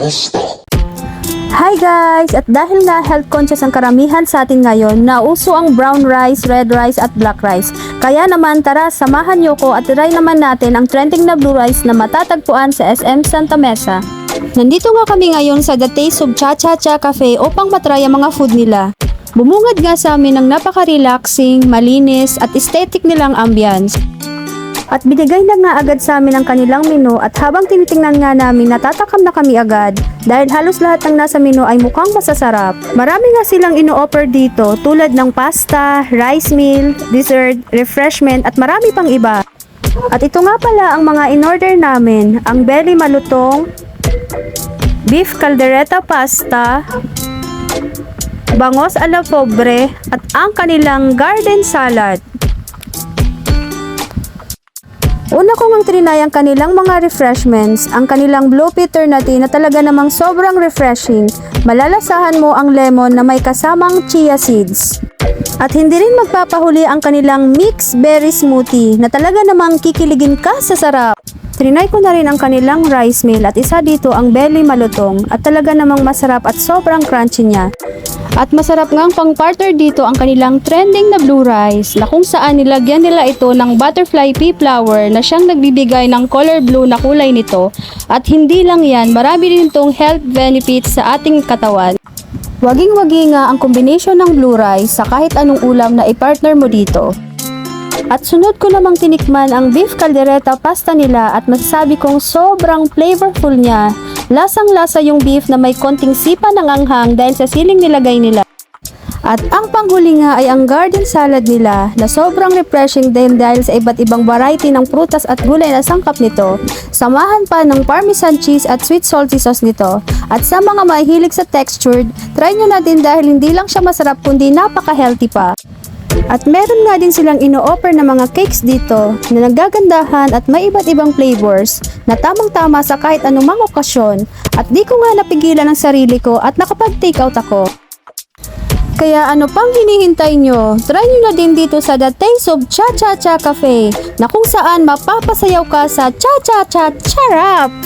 Hi guys! At dahil na health conscious ang karamihan sa atin ngayon, nauso ang brown rice, red rice at black rice. Kaya naman tara, samahan niyo ko at try naman natin ang trending na blue rice na matatagpuan sa SM Santa Mesa. Nandito nga kami ngayon sa The Taste of Cha Cha Cha Cafe upang matry ang mga food nila. Bumungad nga sa amin ng napaka-relaxing, malinis at aesthetic nilang ambience. At binigay na nga agad sa amin ang kanilang menu at habang tinitingnan nga namin natatakam na kami agad dahil halos lahat ng nasa menu ay mukhang masasarap. Marami nga silang ino-offer dito tulad ng pasta, rice meal, dessert, refreshment at marami pang iba. At ito nga pala ang mga in-order namin, ang belly malutong, beef caldereta pasta, bangos a la pobre at ang kanilang garden salad. Una ko ngang trinay ang kanilang mga refreshments, ang kanilang blue eternity na talaga namang sobrang refreshing. Malalasahan mo ang lemon na may kasamang chia seeds. At hindi rin magpapahuli ang kanilang mixed berry smoothie na talaga namang kikiligin ka sa sarap. Trinay ko na rin ang kanilang rice meal at isa dito ang belly malutong at talaga namang masarap at sobrang crunchy niya. At masarap ngang pang-partner dito ang kanilang trending na blue rice na kung saan nilagyan nila ito ng butterfly pea flower na siyang nagbibigay ng color blue na kulay nito. At hindi lang yan, marami din itong health benefits sa ating katawan. Waging-wagi nga ang kombinasyon ng blue rice sa kahit anong ulam na i-partner mo dito. At sunod ko namang tinikman ang beef caldereta pasta nila at masasabi kong sobrang flavorful niya. Lasang-lasa yung beef na may konting sipa ng anghang dahil sa siling nilagay nila. At ang panghuli nga ay ang garden salad nila na sobrang refreshing din dahil sa iba't ibang variety ng prutas at gulay na sangkap nito. Samahan pa ng parmesan cheese at sweet salty sauce nito. At sa mga mahilig sa textured, try nyo natin dahil hindi lang siya masarap kundi napaka-healthy pa. At meron nga din silang ino-offer na mga cakes dito na nagagandahan at may iba't ibang flavors na tamang-tama sa kahit anumang okasyon at di ko nga napigilan ang sarili ko at nakapag-take out ako. Kaya ano pang hinihintay nyo? Try nyo na din dito sa The Taste of Cha Cha Cha Cafe na kung saan mapapasayaw ka sa Cha Cha Cha Charap!